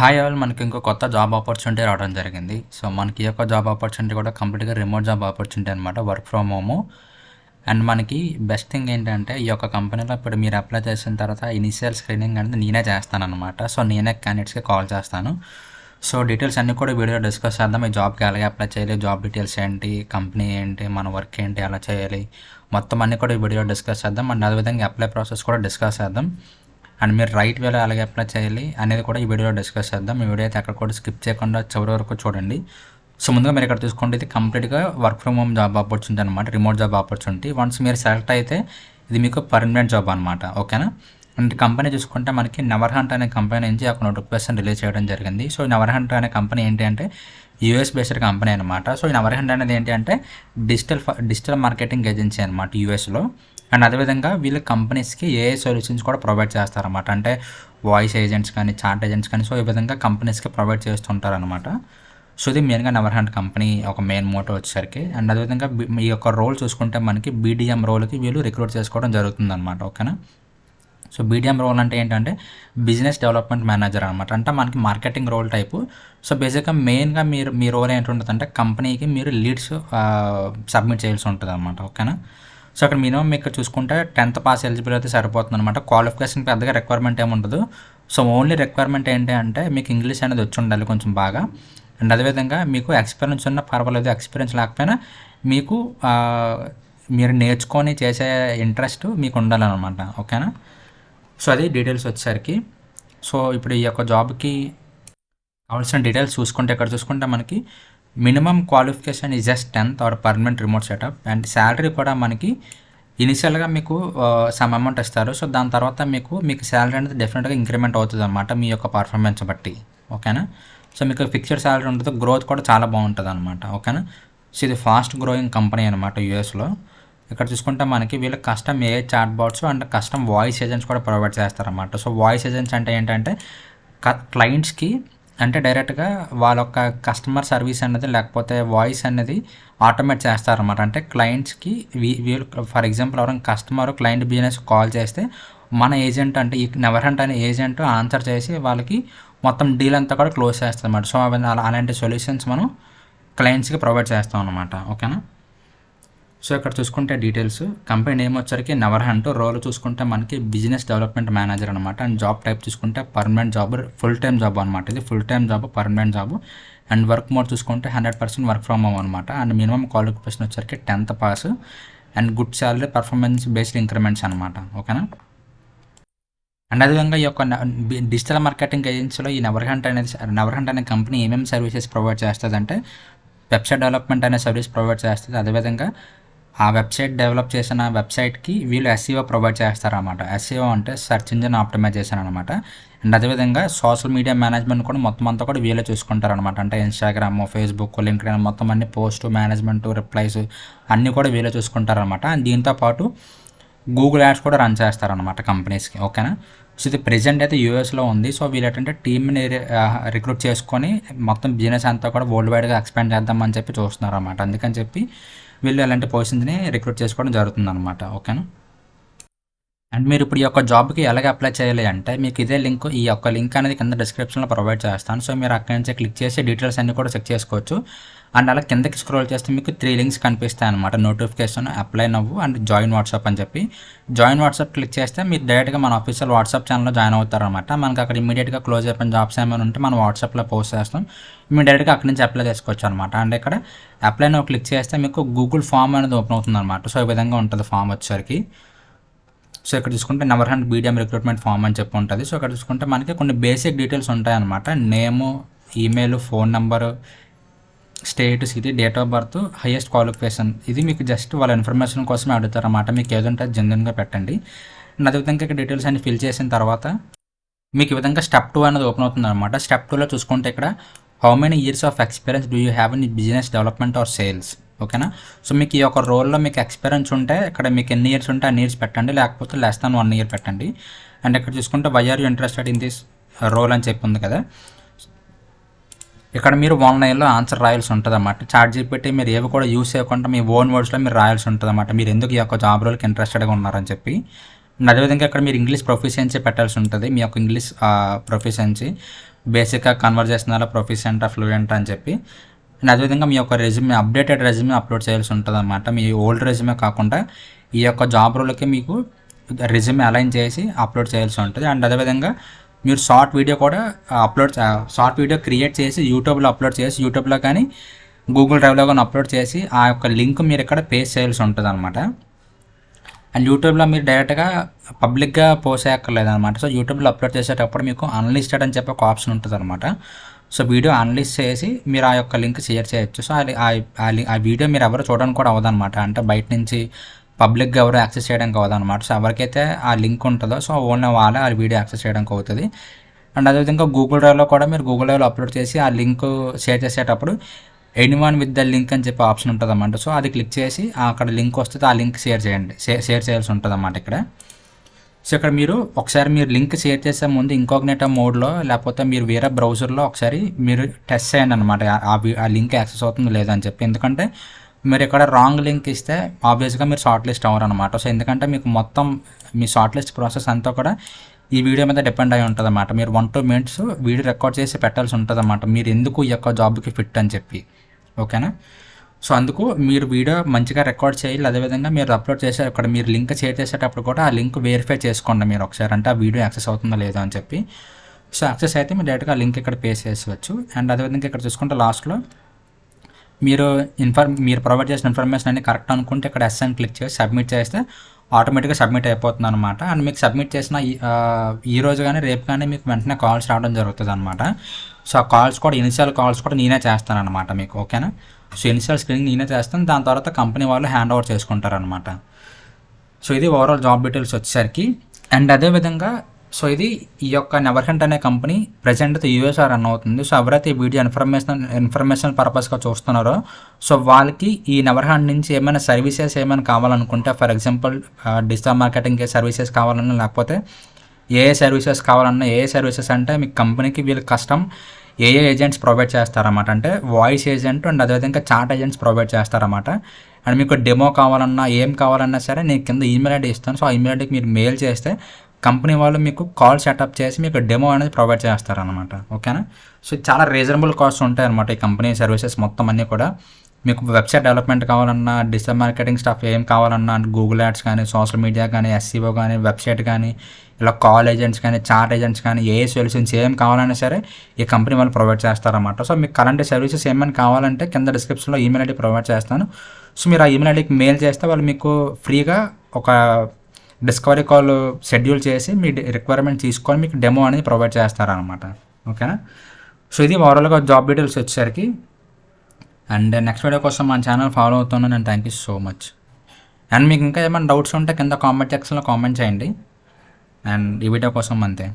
Hi all మనకి ఇంకో కొత్త జాబ్ ఆపర్చునిటీ రావడం జరిగింది. సో మనకి ఈ యొక్క జాబ్ ఆపర్చునిటీ కూడా కంప్లీట్గా రిమోట్ జాబ్ ఆపర్చునిటీ అనమాట, వర్క్ ఫ్రమ్ హోము. అండ్ మనకి బెస్ట్ థింగ్ ఏంటంటే ఈ యొక్క కంపెనీలో ఇప్పుడు మీరు అప్లై చేసిన తర్వాత ఇనిషియల్ స్క్రీనింగ్ అనేది నేనే చేస్తానన్నమాట. సో నేనే క్యాండిడేట్స్కి కాల్ చేస్తాను. సో డీటెయిల్స్ అన్నీ కూడా వీడియోలో డిస్కస్ చేద్దాం. ఈ జాబ్కి ఎలాగ అప్లై చేయాలి, జాబ్ డీటెయిల్స్ ఏంటి, కంపెనీ ఏంటి, మన వర్క్ ఏంటి, ఎలా చేయాలి, మొత్తం అన్నీ కూడా ఈ వీడియోలో డిస్కస్ చేద్దాం. అండ్ అదేవిధంగా అప్లై ప్రాసెస్ కూడా డిస్కస్ చేద్దాం. అండ్ మీరు రైట్ వేలో అలాగే అప్లై చేయాలి అనేది కూడా ఈ వీడియోలో డిస్కస్ చేద్దాం. ఈ వీడియో అయితే అక్కడ కూడా స్కిప్ చేయకుండా చివరి వరకు చూడండి. సో ముందుగా మీరు ఇక్కడ చూసుకుంటే ఇది కంప్లీట్గా work from home job opportunity అనమాట, రిమోట్ జాబ్ ఆపర్చునిటీ. వన్స్ మీరు సెలెక్ట్ అయితే ఇది మీకు పర్మనెంట్ జాబ్ అనమాట, ఓకేనా. అండ్ కంపెనీ చూసుకుంటే మనకి నెవర్ హంట్ అనే కంపెనీ నుంచి ఒక నోటిఫికేషన్ రిలీజ్ చేయడం జరిగింది. సో ఈ నెవర్ హంట్ అనే కంపెనీ ఏంటి అంటే యూఎస్ బేస్డ్ కంపెనీ అనమాట. సో ఈ నెవర్ హంట్ అనేది ఏంటి అంటే డిజిటల్ మార్కెటింగ్ ఏజెన్సీ అనమాట యూఎస్లో. అండ్ అదేవిధంగా వీళ్ళ కంపెనీస్కి ఏఐ సొల్యూషన్స్ కూడా ప్రొవైడ్ చేస్తారన్నమాట. అంటే వాయిస్ ఏజెంట్స్ కానీ, చాట్ ఏజెంట్స్ కానీ, సో ఈ విధంగా కంపెనీస్కి ప్రొవైడ్ చేస్తుంటారనమాట. సో ఇది మెయిన్గా నెవర్ హంట్ కంపెనీ ఒక మెయిన్ మోటో వచ్చేసరికి. అండ్ అదేవిధంగా ఈ యొక్క రోల్ చూసుకుంటే మనకి బీడిఎం రోల్కి వీళ్ళు రిక్రూట్ చేసుకోవడం జరుగుతుందన్నమాట, ఓకేనా. సో బీడిఎం రోల్ అంటే ఏంటంటే బిజినెస్ డెవలప్మెంట్ మేనేజర్ అనమాట, అంటే మనకి మార్కెటింగ్ రోల్ టైపు. సో బేసిక్గా మెయిన్గా మీ రోల్ ఏంటుంటుందంటే కంపెనీకి మీరు లీడ్స్ సబ్మిట్ చేయాల్సి ఉంటుంది అనమాట, ఓకేనా. సో అక్కడ మినిమం మీకు చూసుకుంటే 10th పాస్ ఎలిజిబుల్ అయితే సరిపోతుంది అనమాట. క్వాలిఫికేషన్ పెద్దగా రిక్వైర్మెంట్ ఏమి ఉండదు. సో ఓన్లీ రిక్వైర్మెంట్ ఏంటి అంటే మీకు ఇంగ్లీష్ అనేది వచ్చి ఉండాలి కొంచెం బాగా. అండ్ అదేవిధంగా మీకు ఎక్స్పీరియన్స్ ఉన్న పర్వాలేదు, ఎక్స్పీరియన్స్ లేకపోయినా మీకు మీరు నేర్చుకొని చేసే ఇంట్రెస్ట్ మీకు ఉండాలన్నమాట, ఓకేనా. సో అది డీటెయిల్స్ వచ్చేసరికి. సో ఇప్పుడు ఈ యొక్క జాబ్కి కావాల్సిన డీటెయిల్స్ చూసుకుంటే ఇక్కడ చూసుకుంటే మనకి minimum qualification is just 10th or permanent remote setup. And salary కూడా మనకి ఇనిషియల్గా మీకు సమ్ అమౌంట్ ఇస్తారు. సో దాని తర్వాత మీకు శాలరీ అనేది డెఫినెట్గా ఇంక్రిమెంట్ అవుతుంది అనమాట మీ యొక్క పర్ఫార్మెన్స్ బట్టి, ఓకేనా. సో మీకు ఫిక్స్డ్ శాలరీ ఉంటుంది, గ్రోత్ కూడా చాలా బాగుంటుంది అనమాట, ఓకేనా. సో ఇది ఫాస్ట్ గ్రోయింగ్ కంపెనీ అనమాట యూఎస్లో. ఇక్కడ చూసుకుంటే మనకి వీళ్ళు custom AI chat bots and custom voice agents కూడా ప్రొవైడ్ చేస్తారన్నమాట. సో వాయిస్ ఏజెంట్స్ అంటే ఏంటంటే క్లయింట్స్కి అంటే డైరెక్ట్గా వాళ్ళ యొక్క కస్టమర్ సర్వీస్ అనేది లేకపోతే వాయిస్ అనేది ఆటోమేట్ చేస్తారన్నమాట. అంటే క్లయింట్స్కి వీళ్ళు ఫర్ ఎగ్జాంపుల్ ఎవరైనా కస్టమర్ క్లయింట్ బిజినెస్ కాల్ చేస్తే మన ఏజెంట్ అంటే ఈ నెవర్ హంట్ అనే ఏజెంట్ ఆన్సర్ చేసి వాళ్ళకి మొత్తం డీల్ అంతా కూడా క్లోజ్ చేస్తాం అన్నమాట. సో అలాంటి సొల్యూషన్స్ మనం క్లయింట్స్కి ప్రొవైడ్ చేస్తాం అన్నమాట, ఓకేనా. సో ఇక్కడ చూసుకుంటే డీటెయిల్స్ కంపెనీ నేమ్ వచ్చరికి నెవర్ హంట్, రోల్ చూసుకుంటే మనకి బిజినెస్ డెవలప్మెంట్ మేనేజర్ అనమాట. అండ్ జాబ్ టైప్ చూసుకుంటే permanent job, full time job అనమాట. ఇది full time job, permanent job. And work mode చూసుకుంటే 100% వర్క్ ఫ్రమ్ హోమ్ అనమాట. అండ్ మినిమం క్వాలిఫికేషన్ వచ్చరికి 10th pass and good salary, performance based increments అనమాట, ఓకేనా. And అదేవిధంగా ఈ యొక్క డిజిటల్ మార్కెటింగ్ ఏజెన్సీలో ఈ నెవర్ హంట్ అనే కంపెనీ ఏమేమి సర్వీసెస్ ప్రొవైడ్ చేస్తుంది అంటే వెబ్సైట్ డెవలప్మెంట్ అనే సర్వీస్ ప్రొవైడ్ చేస్తుంది. అదేవిధంగా ఆ వెబ్సైట్ డెవలప్ చేసిన వెబ్సైట్కి వీళ్ళు ఎస్ఈఓ ప్రొవైడ్ చేస్తారన్నమాట. ఎస్ఈఓ అంటే సెర్చ్ ఇంజిన్ ఆప్టిమైజేషన్ అనమాట. అండ్ అదేవిధంగా సోషల్ మీడియా మేనేజ్మెంట్ కూడా మొత్తం అంతా కూడా వీళ్ళే చూసుకుంటారనమాట. అంటే ఇన్స్టాగ్రామ్, ఫేస్బుక్, లింక్డ్ఇన్ మొత్తం అన్ని పోస్ట్ మేనేజ్మెంట్, రిప్లైస్ అన్నీ కూడా వీళ్ళే చూసుకుంటారనమాట. అండ్ దీంతోపాటు గూగుల్ యాడ్స్ కూడా రన్ చేస్తారనమాట కంపెనీస్కి, ఓకేనా. సో ఇది ప్రెజెంట్ అయితే యూఎస్లో ఉంది. సో వీళ్ళు ఏంటంటే టీమ్ని రిక్రూట్ చేసుకొని మొత్తం బిజినెస్ అంతా కూడా వరల్డ్ వైడ్గా ఎక్స్పాండ్ చేద్దామని చెప్పి చూస్తున్నారు అనమాట. అందుకని చెప్పి వీళ్ళు అలాంటి పొజిషన్స్ని రిక్రూట్ చేసుకోవడం జరుగుతుంది అనమాట, ఓకేనా. అండ్ మీరు ఇప్పుడు ఈ యొక్క జాబ్కి ఎలాగ అప్లై చేయాలి అంటే మీకు ఇదే లింక్, ఈ యొక్క లింక్ అనేది కింద డిస్క్రిప్షన్లో ప్రొవైడ్ చేస్తాను. సో మీరు అక్కడి నుంచి క్లిక్ చేసి డీటెయిల్స్ అన్నీ కూడా చెక్ చేసుకోవచ్చు. అండ్ అలా కిందకి స్క్రోల్ చేస్తే మీకు 3 లింక్స్ కనిపిస్తాయి అనమాట. నోటిఫికేషన్, అప్లై నవ్వు అండ్ జాయిన్ వాట్సాప్ అని చెప్పి. జాయిన్ వాట్సాప్ క్లిక్ చేస్తే మీరు డైరెక్ట్గా మన ఆఫీషియల్ వాట్సాప్ ఛానల్లో జాయిన్ అవుతారనమాట. మనకి అక్కడ ఇమీడియట్గా క్లోజ్ అయిపోయిన జాబ్స్ ఏమైనా ఉంటే మనం వాట్సాప్లో పోస్ట్ చేస్తాం, మీరు డైరెక్ట్గా అక్కడి నుంచి అప్లై చేసుకోవచ్చు అనమాట. అండ్ ఇక్కడ అప్లై నవ్వు క్లిక్ చేస్తే మీకు గూగుల్ ఫామ్ అనేది ఓపెన్ అవుతుంది అనమాట. సో ఈ విధంగా ఉంటుంది ఫామ్ వచ్చేసరికి. సో ఇక్కడ చూసుకుంటే never hunt BDM recruitment firm అని చెప్పి ఉంటుంది. సో ఇక్కడ చూసుకుంటే మనకి కొన్ని బేసిక్ డీటెయిల్స్ ఉంటాయన్నమాట. Name, email, phone number, state, city, date of birth, highest qualification. ఇది మీకు జస్ట్ వాళ్ళ ఇన్ఫర్మేషన్ కోసమే అడుగుతారన్నమాట. మీకు ఏదంటే జెన్యున్గా పెట్టండి. అండ్ అదేవిధంగా ఇక్కడ డీటెయిల్స్ అన్ని ఫిల్ చేసిన తర్వాత మీకు ఈ విధంగా స్టెప్ 2 అనేది ఓపెన్ అవుతుంది అనమాట. స్టెప్ 2లో చూసుకుంటే ఇక్కడ how many years of experience do you have in business development or sales, ఓకేనా. సో మీకు ఈ యొక్క రోల్లో మీకు ఎక్స్పీరియన్స్ ఉంటే ఇక్కడ మీకు ఎన్ని ఇయర్స్ ఉంటే అన్ని ఇయర్స్ పెట్టండి, లేకపోతే లెస్ దాన్ 1 year పెట్టండి. అండ్ ఇక్కడ చూసుకుంటే why are you interested in this role అని చెప్పి ఉంది కదా. ఇక్కడ మీరు ఆన్లైన్లో ఆన్సర్ రాయాల్సి ఉంటుంది అన్నమాట. చాట్‌జీపీటీ మీరు ఏవి కూడా యూస్ చేయకుండా మీ ఓన్ వర్డ్స్లో మీరు రాయాల్సి ఉంటుంది అన్నమాట. మీరు ఎందుకు ఈ యొక్క జాబ్ రోల్కి ఇంట్రెస్టెడ్గా ఉన్నారని చెప్పి. అదేవిధంగా ఇక్కడ మీరు ఇంగ్లీష్ ప్రొఫిషియన్సీ పెట్టాల్సి ఉంటుంది. మీ యొక్క ఇంగ్లీష్ ప్రొఫిషియన్సీ బేసిక్గా కన్వర్జేషనల్ ప్రొఫిషియంట్ ఫ్లూయెంట్ అని చెప్పి. అండ్ అదేవిధంగా మీ యొక్క రెజ్యూమే అప్డేటెడ్ రెజ్యూమే అప్లోడ్ చేయాల్సి ఉంటుంది అన్నమాట. మీ ఓల్డ్ రెజ్యూమే కాకుండా ఈ యొక్క జాబ్ రోల్కి మీకు రెజ్యూమే అలైన్ చేసి అప్లోడ్ చేయాల్సి ఉంటుంది. అండ్ అదేవిధంగా మీరు షార్ట్ వీడియో కూడా షార్ట్ వీడియో క్రియేట్ చేసి యూట్యూబ్లో అప్లోడ్ చేసి యూట్యూబ్లో కానీ గూగుల్ డ్రైవ్లో కానీ అప్లోడ్ చేసి ఆ యొక్క లింక్ మీరు ఇక్కడ పేస్ట్ చేయాల్సి ఉంటుంది అనమాట. అండ్ యూట్యూబ్లో మీరు డైరెక్ట్గా పబ్లిక్గా పోస్ట్ చేయక్కర్లేదు అనమాట. సో యూట్యూబ్లో అప్లోడ్ చేసేటప్పుడు మీకు అన్లిస్టెడ్ అని చెప్పి ఒక ఆప్షన్ ఉంటుంది అనమాట. సో వీడియో అన్లిస్ట్ చేసి మీరు ఆ యొక్క లింక్ షేర్ చేయొచ్చు. సో ఆ వీడియో మీరు ఎవరు చూడడానికి కూడా అవ్వదన్నమాట. అంటే బయట నుంచి పబ్లిక్గా ఎవరు యాక్సెస్ చేయడానికి అవ్వదన్నమాట. సో ఎవరికైతే ఆ లింక్ ఉంటుందో సో ఓన్లీ వాళ్ళే ఆ వీడియో యాక్సెస్ చేయడానికి అవుతుంది. అండ్ అదేవిధంగా గూగుల్ డ్రైవ్లో కూడా మీరు గూగుల్ డ్రైవ్లో అప్లోడ్ చేసి ఆ లింక్ షేర్ చేసేటప్పుడు ఎనీవన్ విత్ ద లింక్ అని చెప్పి ఆప్షన్ ఉంటుంది అన్నమాట. సో అది క్లిక్ చేసి అక్కడ లింక్ వస్తుంది, ఆ లింక్ షేర్ చేయండి, షేర్ చేయాల్సి ఉంటుంది అన్నమాట ఇక్కడ. సో ఇక్కడ మీరు ఒకసారి మీరు లింక్ షేర్ చేసే ముందు ఇంకాగ్నిటో మోడ్లో లేకపోతే మీరు వేరే బ్రౌజర్లో ఒకసారి మీరు టెస్ట్ చేయండి అనమాట ఆ లింక్ యాక్సెస్ అవుతుందో లేదో అని చెప్పి. ఎందుకంటే మీరు ఇక్కడ రాంగ్ లింక్ ఇస్తే ఆబ్వియస్గా మీరు షార్ట్ లిస్ట్ అవ్వరు అనమాట. సో ఎందుకంటే మీకు మొత్తం మీ షార్ట్ లిస్ట్ ప్రాసెస్ అంతా కూడా ఈ వీడియో మీద డిపెండ్ అయి ఉంటుంది అన్నమాట. మీరు 1-2 minutes వీడియో రికార్డ్ చేసి పెట్టాల్సి ఉంటుంది అన్నమాట, మీరు ఎందుకు ఈ యొక్క జాబ్కి ఫిట్ అని చెప్పి. ఓకేనా? సో అందుకు మీరు వీడియో మంచిగా రికార్డ్ చేయాలి. అదేవిధంగా మీరు అప్లోడ్ చేసే అక్కడ మీరు లింక్ షేర్ చేసేటప్పుడు కూడా ఆ లింక్ వెరిఫై చేసుకోండి మీరు ఒకసారి, అంటే ఆ వీడియో యాక్సెస్ అవుతుందో లేదో అని చెప్పి. సో యాక్సెస్ అయితే మీరు డైరెక్ట్గా లింక్ ఇక్కడ పేస్ట్ చేసుకోవచ్చు. అండ్ అదేవిధంగా ఇక్కడ చూసుకుంటే లాస్ట్లో మీరు ప్రొవైడ్ చేసిన ఇన్ఫర్మేషన్ అన్ని కరెక్ట్ అనుకుంటే ఇక్కడ ఎస్ అని క్లిక్ చేసి సబ్మిట్ చేస్తే ఆటోమేటిక్గా సబ్మిట్ అయిపోతుంది అనమాట. అండ్ మీకు సబ్మిట్ చేసిన ఈ రోజు కానీ రేపు కానీ మీకు వెంటనే కాల్స్ రావడం జరుగుతుంది అనమాట. సో ఆ కాల్స్ కూడా ఇనిషియల్ కాల్స్ కూడా నేనే చేస్తాను అనమాట మీకు. ఓకేనా? సో ఇనిషియల్ స్క్రీనింగ్ నేనే చేస్తాను, దాని తర్వాత కంపెనీ వాళ్ళు హ్యాండ్ ఓవర్ చేసుకుంటారనమాట. సో ఇది ఓవరాల్ జాబ్ డీటెయిల్స్ వచ్చేసరికి. అండ్ అదేవిధంగా సో ఇది ఈ యొక్క నెవర్హంట్ అనే కంపెనీ ప్రజెంట్ అయితే యూఎస్ఆర్ రన్ అవుతుంది. సో ఎవరైతే ఈ వీడియో ఇన్ఫర్మేషన్ పర్పస్గా చూస్తున్నారో సో వాళ్ళకి ఈ నెవర్హంట్ నుంచి ఏమైనా సర్వీసెస్ ఏమైనా కావాలనుకుంటే, for example digital marketing services కావాలన్నా లేకపోతే ఏ సర్వీసెస్ కావాలన్నా, ఏ సర్వీసెస్ అంటే మీ కంపెనీకి వీళ్ళు కస్టమ్ ఏజెంట్స్ ప్రొవైడ్ చేస్తారన్నమాట. అంటే వాయిస్ ఏజెంట్ అండ్ అదేవిధంగా చాట్ ఏజెంట్స్ ప్రొవైడ్ చేస్తారన్నమాట. అండ్ మీకు డెమో కావాలన్నా ఏం కావాలన్నా సరే నేను కింద ఈమెయిల్ ఐడి ఇస్తాను. సో ఆ ఈమెయిల్ ఐడికి మీరు మెయిల్ చేస్తే కంపెనీ వాళ్ళు మీకు కాల్ సెటప్ చేసి మీకు డెమో అనేది ప్రొవైడ్ చేస్తారనమాట. ఓకేనా? సో చాలా రీజనబుల్ కాస్ట్ ఉంటాయి అనమాట ఈ కంపెనీ సర్వీసెస్ మొత్తం అన్నీ కూడా. మీకు వెబ్సైట్ డెవలప్మెంట్ కావాలన్నా, డిజిటల్ మార్కెటింగ్ స్టాఫ్ ఏం కావాలన్నా, గూగుల్ యాడ్స్ కానీ, సోషల్ మీడియా కానీ, ఎస్సీఓ కానీ, వెబ్సైట్ కానీ, ఇలా కాల్ ఏజెంట్స్ కానీ, చాట్ ఏజెంట్స్ కానీ, ఏ సొల్యూషన్స్ ఏం కావాలన్నా సరే ఈ కంపెనీ వాళ్ళు ప్రొవైడ్ చేస్తారన్నమాట. సో మీకు కరెంట్ సర్వీసెస్ ఏమైనా కావాలంటే కింద డిస్క్రిప్షన్లో ఈమెయిల్ ఐడి ప్రొవైడ్ చేస్తాను. సో మీరు ఆ ఈమెయిల్ ఐడికి మెయిల్ చేస్తే వాళ్ళు మీకు ఫ్రీగా ఒక డిస్కవరీ కాల్ షెడ్యూల్ చేసి మీ రిక్వైర్మెంట్ తీసుకొని మీకు డెమో అనేది ప్రొవైడ్ చేస్తారనమాట. ఓకేనా? సో ఇది ఓవరాల్గా జాబ్ డీటెయిల్స్ వచ్చేసరికి. అండ్ నెక్స్ట్ వీడియో కోసం మన ఛానల్ ఫాలో అవుతున్నాను నేను. Thank you so much. And మీకు ఇంకా ఏమైనా డౌట్స్ ఉంటే కింద కామెంట్ సెక్షన్లో కామెంట్ చేయండి. అండ్ ఈ వీడియో కోసం అంతే.